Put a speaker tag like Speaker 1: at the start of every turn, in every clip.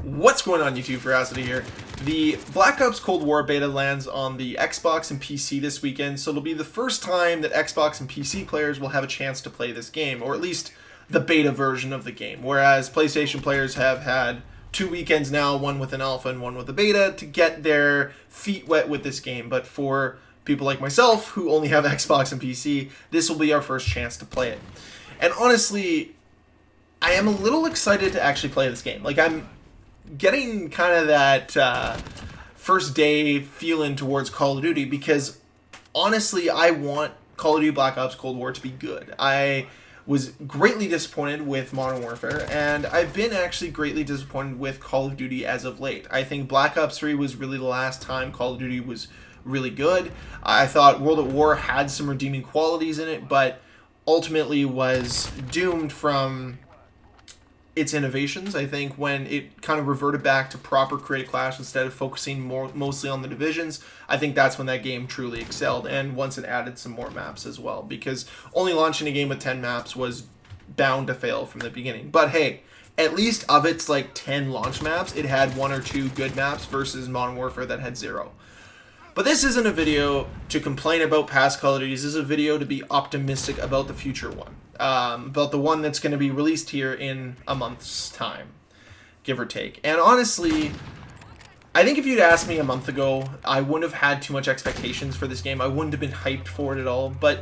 Speaker 1: What's going on, YouTube? Ferocity here. The Black Ops Cold War beta lands on the Xbox and PC this weekend, so it'll be the first time that Xbox and PC players will have a chance to play this game, or at least the beta version of the game, whereas PlayStation players have had 2 weekends now, one with an alpha and one with a beta, to get their feet wet with this game. But for people like myself, who only have Xbox and PC, this will be our first chance to play it. And honestly, I am a little excited to actually play this game. Like, I'm getting kind of that first day feeling towards Call of Duty, because honestly, I want Call of Duty Black Ops Cold War to be good. I was greatly disappointed with Modern Warfare, and I've been actually greatly disappointed with Call of Duty as of late. I think Black Ops 3 was really the last time Call of Duty was really good. I thought World at War had some redeeming qualities in it, but ultimately was doomed from its innovations. I think when it kind of reverted back to proper create clash instead of focusing mostly on the divisions, I think that's when that game truly excelled, and once it added some more maps as well, because only launching a game with 10 maps was bound to fail from the beginning. But hey, at least of its like 10 launch maps, it had 1 or 2 good maps versus Modern Warfare that had 0. But this isn't a video to complain about past Call of Duties. This is a video to be optimistic about the future one. About the one that's going to be released here in a month's time, give or take. And honestly, I think if you'd asked me a month ago, I wouldn't have had too much expectations for this game. I wouldn't have been hyped for it at all. But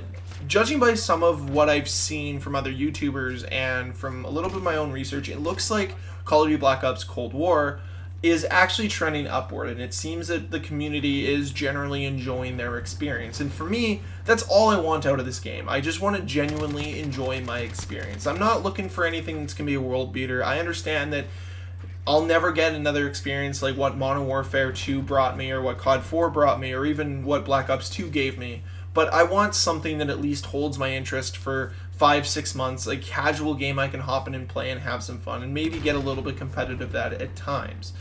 Speaker 1: judging by some of what I've seen from other YouTubers and from a little bit of my own research, it looks like Call of Duty Black Ops Cold War is actually trending upward, and it seems that the community is generally enjoying their experience. And for me, that's all I want out of this game. I just want to genuinely enjoy my experience. I'm not looking for anything that's going to be a world beater. I understand that I'll never get another experience like what Modern Warfare 2 brought me, or what COD 4 brought me, or even what Black Ops 2 gave me. But I want something that at least holds my interest for 5-6 months, a casual game I can hop in and play and have some fun, and maybe get a little bit competitive at times.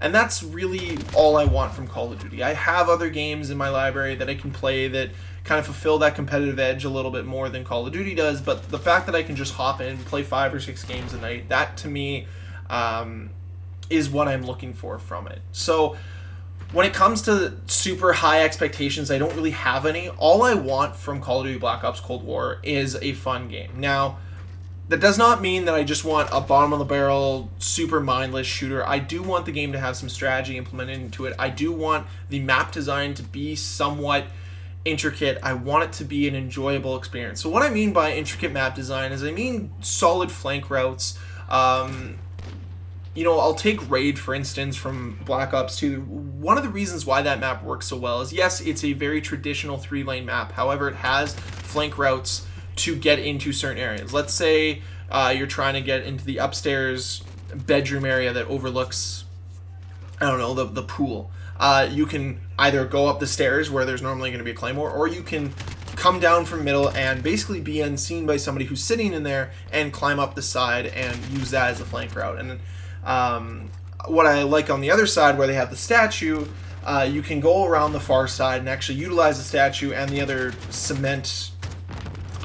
Speaker 1: And that's really all I want from Call of Duty. I have other games in my library that I can play that kind of fulfill that competitive edge a little bit more than Call of Duty does, but the fact that I can just hop in and play 5 or 6 games a night, that to me is what I'm looking for from it. So when it comes to super high expectations, I don't really have any. All I want from Call of Duty Black Ops Cold War is a fun game. Now, that does not mean that I just want a bottom-of-the-barrel, super mindless shooter. I do want the game to have some strategy implemented into it. I do want the map design to be somewhat intricate. I want it to be an enjoyable experience. So what I mean by intricate map design is I mean solid flank routes. You know, I'll take Raid, for instance, from Black Ops 2. One of the reasons why that map works so well is, yes, it's a very traditional 3-lane map. However, it has flank routes to get into certain areas. Let's say you're trying to get into the upstairs bedroom area that overlooks, I don't know, the pool. You can either go up the stairs where there's normally going to be a claymore, or you can come down from middle and basically be unseen by somebody who's sitting in there and climb up the side and use that as a flank route. And what I like on the other side, where they have the statue, you can go around the far side and actually utilize the statue and the other cement,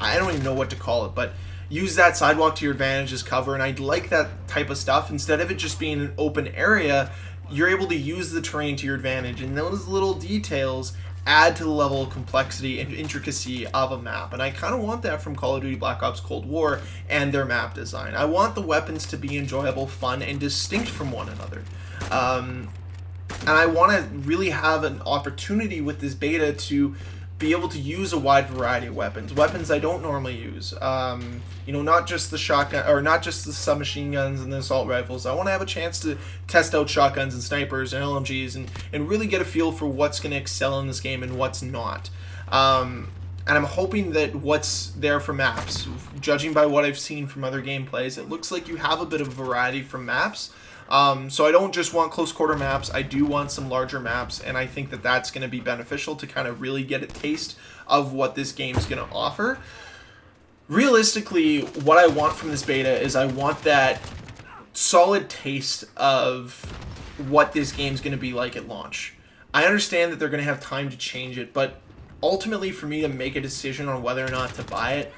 Speaker 1: I don't even know what to call it, but use that sidewalk to your advantage as cover. And I like that type of stuff. Instead of it just being an open area, you're able to use the terrain to your advantage, and those little details add to the level of complexity and intricacy of a map. And I kind of want that from Call of Duty Black Ops Cold War and their map design. I want the weapons to be enjoyable, fun, and distinct from one another. And I want to really have an opportunity with this beta to be able to use a wide variety of weapons I don't normally use. You know, not just the shotgun, or not just the submachine guns and the assault rifles. I want to have a chance to test out shotguns and snipers and LMGs and really get a feel for what's going to excel in this game and what's not. And I'm hoping that what's there for maps, judging by what I've seen from other gameplays, it looks like you have a bit of variety from maps. So I don't just want close quarter maps, I do want some larger maps, and I think that that's going to be beneficial to kind of really get a taste of what this game is going to offer. Realistically, what I want from this beta is I want that solid taste of what this game's going to be like at launch. I understand that they're going to have time to change it, but ultimately for me to make a decision on whether or not to buy it,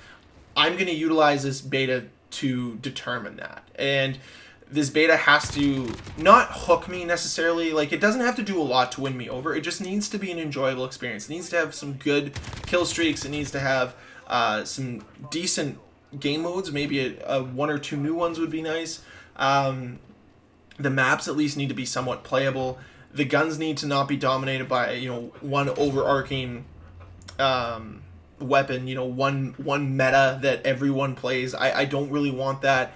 Speaker 1: I'm going to utilize this beta to determine that. And this beta has to not hook me necessarily. Like, it doesn't have to do a lot to win me over. It just needs to be an enjoyable experience. It needs to have some good kill streaks. It needs to have some decent game modes. Maybe a 1 or 2 new ones would be nice. The maps at least need to be somewhat playable. The guns need to not be dominated by, you know, one overarching weapon, you know, one meta that everyone plays. I don't really want that.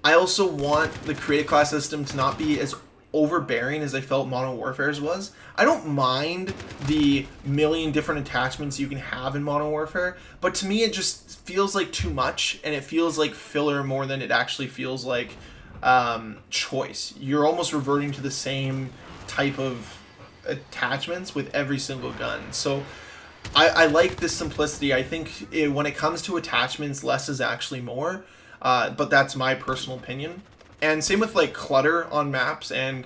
Speaker 1: I also want the creative class system to not be as overbearing as I felt Modern Warfare's was. I don't mind the million different attachments you can have in Modern Warfare, but to me it just feels like too much, and it feels like filler more than it actually feels like choice. You're almost reverting to the same type of attachments with every single gun. So I like this simplicity. I think when it comes to attachments, less is actually more. But that's my personal opinion. And same with like clutter on maps, and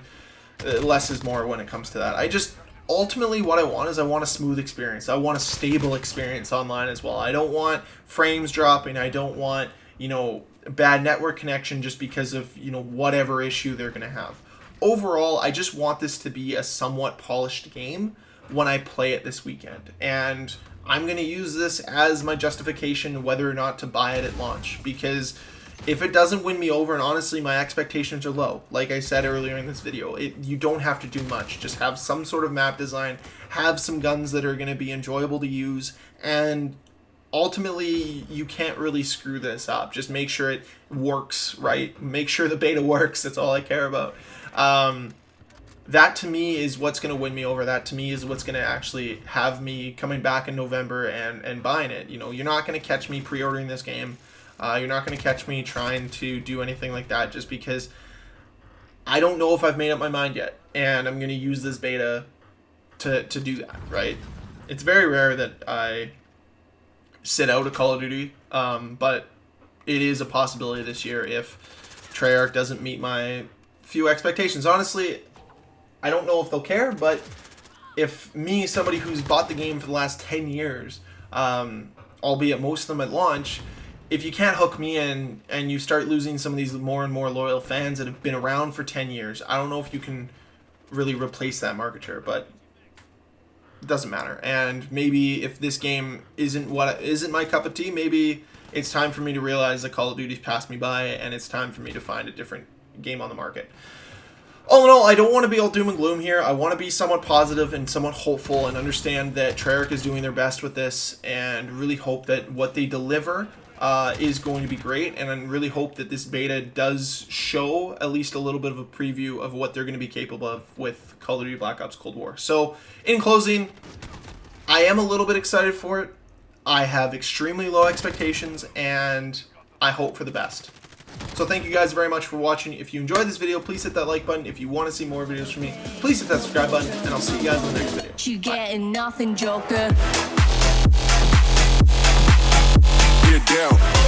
Speaker 1: less is more when it comes to that. I just, ultimately what I want is I want a smooth experience. I want a stable experience online as well. I don't want frames dropping. I don't want, you know, bad network connection just because of, you know, whatever issue they're going to have. Overall, I just want this to be a somewhat polished game when I play it this weekend. And I'm going to use this as my justification whether or not to buy it at launch, because if it doesn't win me over, and honestly my expectations are low, like I said earlier in this video, you don't have to do much. Just have some sort of map design, have some guns that are going to be enjoyable to use, and ultimately you can't really screw this up. Just make sure it works right. Make sure the beta works. That's all I care about. That to me is what's going to win me over. That to me is what's going to actually have me coming back in November and buying it. You know, you're not going to catch me pre-ordering this game. You're not going to catch me trying to do anything like that, just because I don't know if I've made up my mind yet. And I'm going to use this beta to do that, right? It's very rare that I sit out a Call of Duty, but it is a possibility this year if Treyarch doesn't meet my few expectations. Honestly, I don't know if they'll care, but if me, somebody who's bought the game for the last 10 years, albeit most of them at launch, if you can't hook me in and you start losing some of these more and more loyal fans that have been around for 10 years, I don't know if you can really replace that market share, but it doesn't matter. And maybe if this game isn't my cup of tea, maybe it's time for me to realize that Call of Duty's passed me by and it's time for me to find a different game on the market. All in all, I don't want to be all doom and gloom here. I want to be somewhat positive and somewhat hopeful and understand that Treyarch is doing their best with this, and really hope that what they deliver is going to be great, and I really hope that this beta does show at least a little bit of a preview of what they're going to be capable of with Call of Duty Black Ops Cold War. So, in closing, I am a little bit excited for it. I have extremely low expectations, and I hope for the best. So thank you guys very much for watching. If you enjoyed this video, please hit that like button. If you want to see more videos from me, please hit that subscribe button, and I'll see you guys in the next video.
Speaker 2: You getting nothing, Joker.
Speaker 3: Get down.